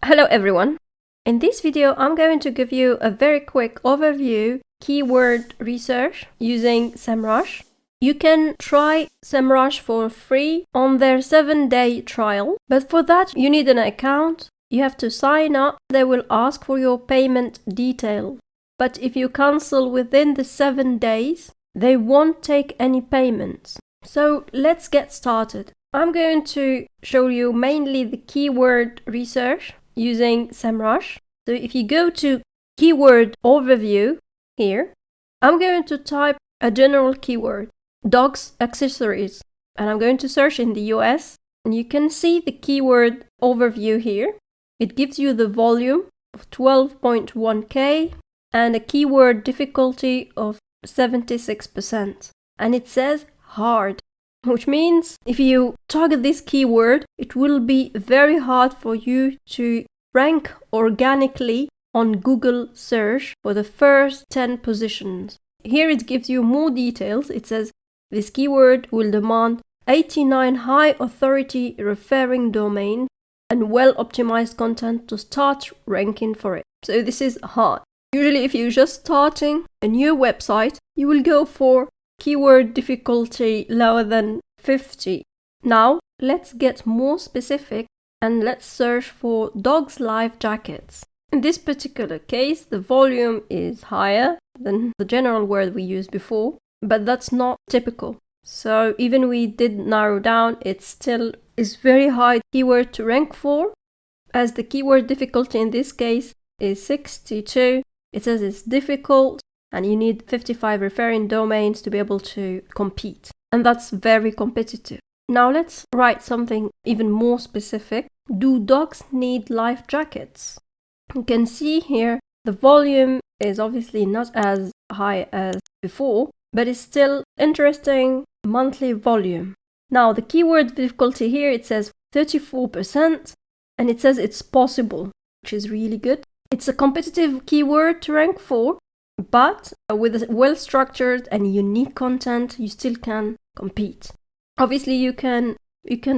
Hello everyone. In this video, I'm going to give you a very quick overview keyword research using SEMrush. You can try SEMrush for free on their 7-day trial, but for that you need an account. You have to sign up. They will ask for your payment detail. But if you cancel within the 7 days, they won't take any payments. So let's get started. I'm going to show you mainly the keyword research using SEMrush. So if you go to keyword overview here, I'm going to type a general keyword, dogs accessories, and I'm going to search in the US, and you can see the keyword overview here. It gives you the volume of 12.1K and a keyword difficulty of 76%, and it says hard, which means if you target this keyword, it will be very hard for you to rank organically on Google search for the first 10 positions. Here it gives you more details. It says this keyword will demand 89 high authority referring domains and well-optimized content to start ranking for it. So this is hard. Usually if you're just starting a new website, you will go for keyword difficulty lower than 50. Now let's get more specific and let's search for dogs life jackets. In this particular case, the volume is higher than the general word we used before, but that's not typical. So even we did narrow down, it still is very high keyword to rank for, as the keyword difficulty in this case is 62. It says it's difficult and you need 55 referring domains to be able to compete. And that's very competitive. Now let's write something even more specific. Do dogs need life jackets? You can see here the volume is obviously not as high as before, but it's still interesting monthly volume. Now the keyword difficulty here, it says 34%, and it says it's possible, which is really good. It's a competitive keyword to rank for, but with a well-structured and unique content, you still can compete. Obviously, you can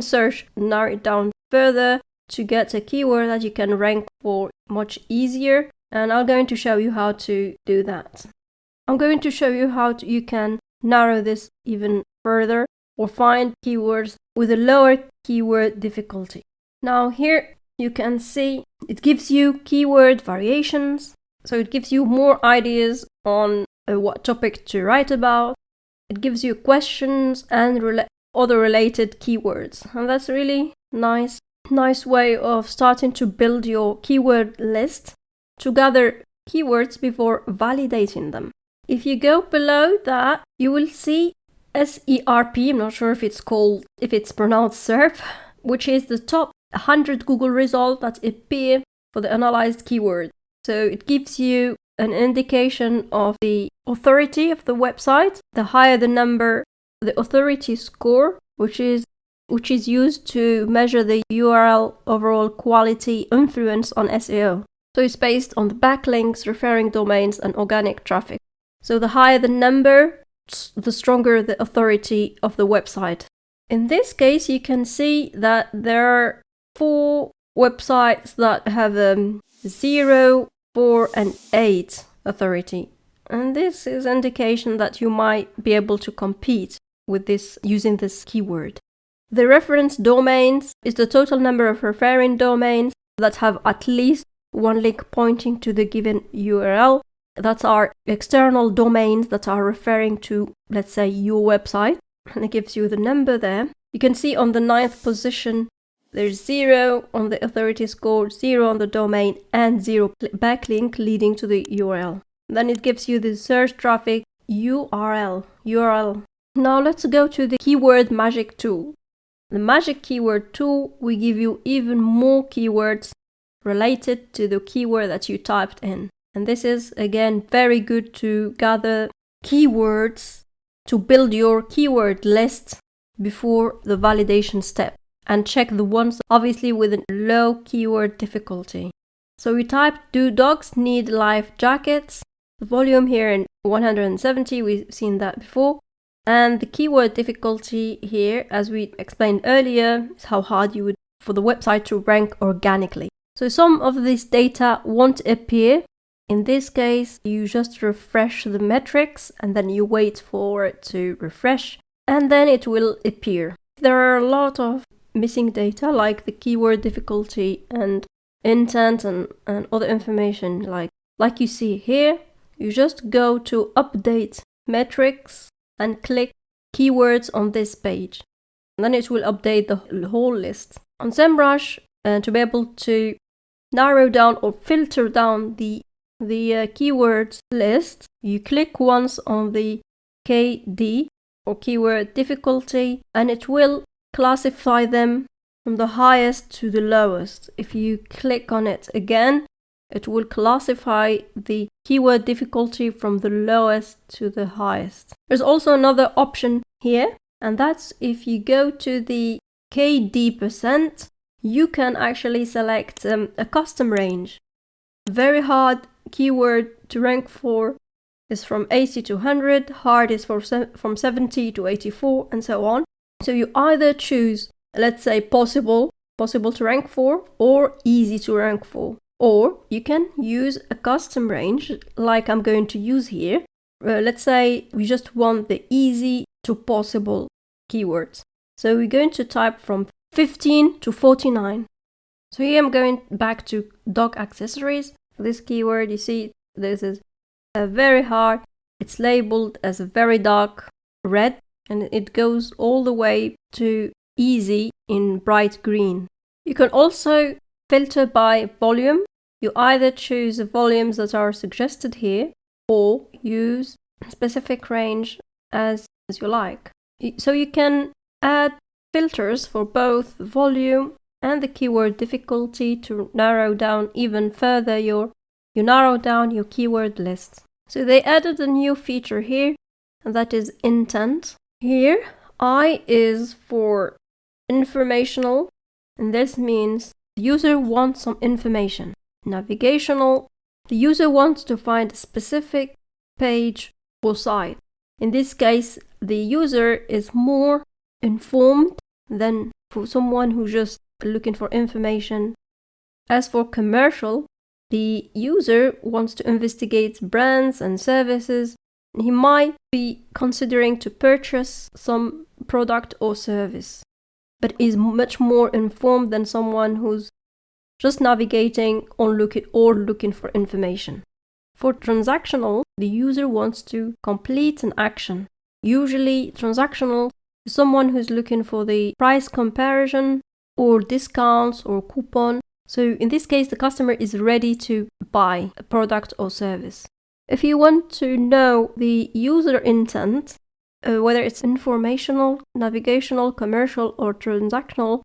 search, narrow it down further to get a keyword that you can rank for much easier, and I'm going to show you how to do that. I'm going to show you how you can narrow this even further or find keywords with a lower keyword difficulty. Now here you can see it gives you keyword variations, so it gives you more ideas on what topic to write about. It gives you questions and other related keywords, and that's really nice way of starting to build your keyword list to gather keywords before validating them. If you go below that, you will see SERP. I'm not sure if it's pronounced SERP, which is the top 100 Google results that appear for the analyzed keyword. So it gives you an indication of the authority of the website. The higher the number, the authority score, which is used to measure the URL overall quality influence on SEO. So it's based on the backlinks, referring domains, and organic traffic. So the higher the number, the stronger the authority of the website. In this case, you can see that there are 4 websites that have 0, 4, and 8 authority. And this is indication that you might be able to compete with this using this keyword. The reference domains is the total number of referring domains that have at least one link pointing to the given URL. That's our external domains that are referring to, let's say, your website. And it gives you the number there. You can see on the 9th position, there's 0 on the authority score, 0 on the domain, and 0 backlink leading to the URL. Then it gives you the search traffic URL. Now let's go to the keyword magic tool. The magic keyword tool will give you even more keywords related to the keyword that you typed in. And this is again very good to gather keywords to build your keyword list before the validation step, and check the ones obviously with a low keyword difficulty. So we type, do dogs need life jackets? The volume here in 170, we've seen that before. And the keyword difficulty here, as we explained earlier, is how hard you would for the website to rank organically. So some of this data won't appear. In this case, you just refresh the metrics and then you wait for it to refresh and then it will appear. There are a lot of missing data like the keyword difficulty and intent and other information like you see here. You just go to update metrics and click keywords on this page. And then it will update the whole list. On SEMrush, to be able to narrow down or filter down the keywords list, you click once on the KD or keyword difficulty and it will classify them from the highest to the lowest. If you click on it again, it will classify the keyword difficulty from the lowest to the highest. There's also another option here, and that's if you go to the KD%, you can actually select a custom range. Very hard keyword to rank for is from 80 to 100, hard is from 70 to 84, and so on. So you either choose, let's say, possible to rank for, or easy to rank for. Or you can use a custom range like I'm going to use here. Let's say we just want the easy to possible keywords. So we're going to type from 15 to 49. So here I'm going back to dog accessories. For this keyword, you see this is a very hard. It's labeled as a very dark red and it goes all the way to easy in bright green. You can also filter by volume. You either choose the volumes that are suggested here or use a specific range as you like. So you can add filters for both volume and the keyword difficulty to narrow down even further you narrow down your keyword list. So they added a new feature here, and that is intent. Here, I is for informational, and this means the user wants some information. Navigational, the user wants to find a specific page or site. In this case, the user is more informed than for someone who's just looking for information. As for commercial, the user wants to investigate brands and services. He might be considering to purchase some product or service, but is much more informed than someone who's just navigating or looking for information. For transactional, the user wants to complete an action. Usually transactional is someone who's looking for the price comparison or discounts or coupon. So in this case, the customer is ready to buy a product or service. If you want to know the user intent, whether it's informational, navigational, commercial, or transactional,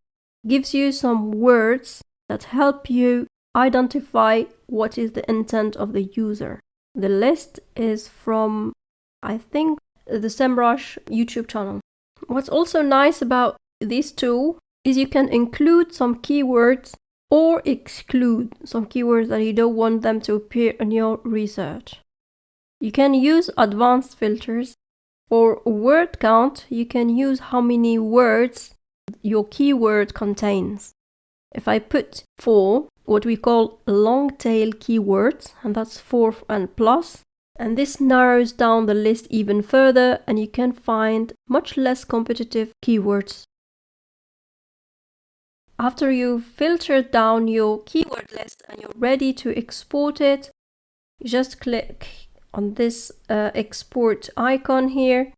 gives you some words that help you identify what is the intent of the user. The list is from, I think, the SEMrush YouTube channel. What's also nice about this tool is you can include some keywords or exclude some keywords that you don't want them to appear in your research. You can use advanced filters. For word count, you can use how many words your keyword contains. If I put 4, what we call long tail keywords, and that's 4 and plus, and this narrows down the list even further and you can find much less competitive keywords. After you've filtered down your keyword list and you're ready to export it, you just click on this export icon here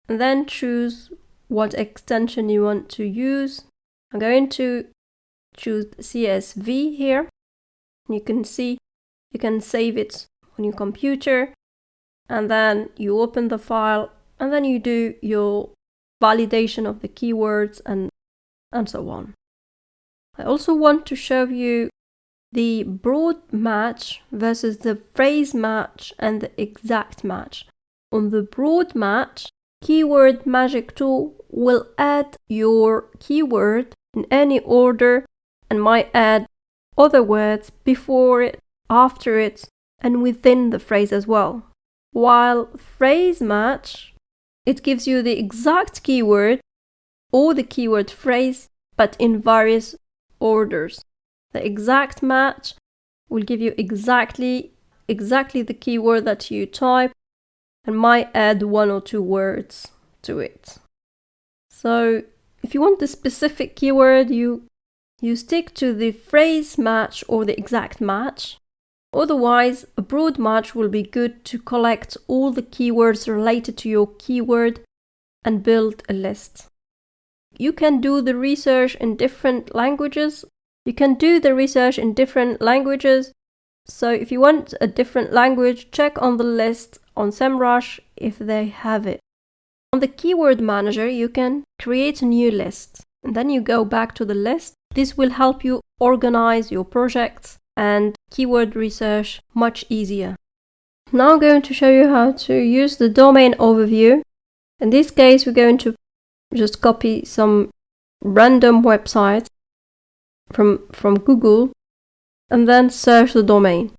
and then choose what extension you want to use. I'm going to choose CSV here. You can see you can save it on your computer and then you open the file and then you do your validation of the keywords and so on. I also want to show you the broad match versus the phrase match and the exact match. On the broad match, Keyword Magic tool will add your keyword in any order and might add other words before it, after it, and within the phrase as well. While phrase match, it gives you the exact keyword or the keyword phrase, but in various orders. The exact match will give you exactly the keyword that you type and might add 1 or 2 words to it. So if you want the specific keyword, you stick to the phrase match or the exact match. Otherwise, a broad match will be good to collect all the keywords related to your keyword and build a list. You can do the research in different languages. So if you want a different language, check on the list on SEMrush if they have it. On the keyword manager, you can create a new list and then you go back to the list. This will help you organize your projects and keyword research much easier. Now I'm going to show you how to use the domain overview. In this case, we're going to just copy some random website from Google and then search the domain.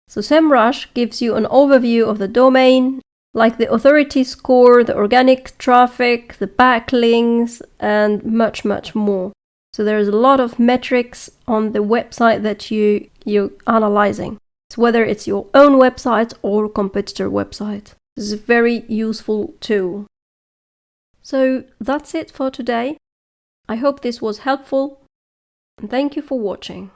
So SEMrush gives you an overview of the domain, like the authority score, the organic traffic, the backlinks, and much more. So there's a lot of metrics on the website that you're analyzing. So whether it's your own website or competitor website. This is a very useful tool. So that's it for today. I hope this was helpful, and thank you for watching.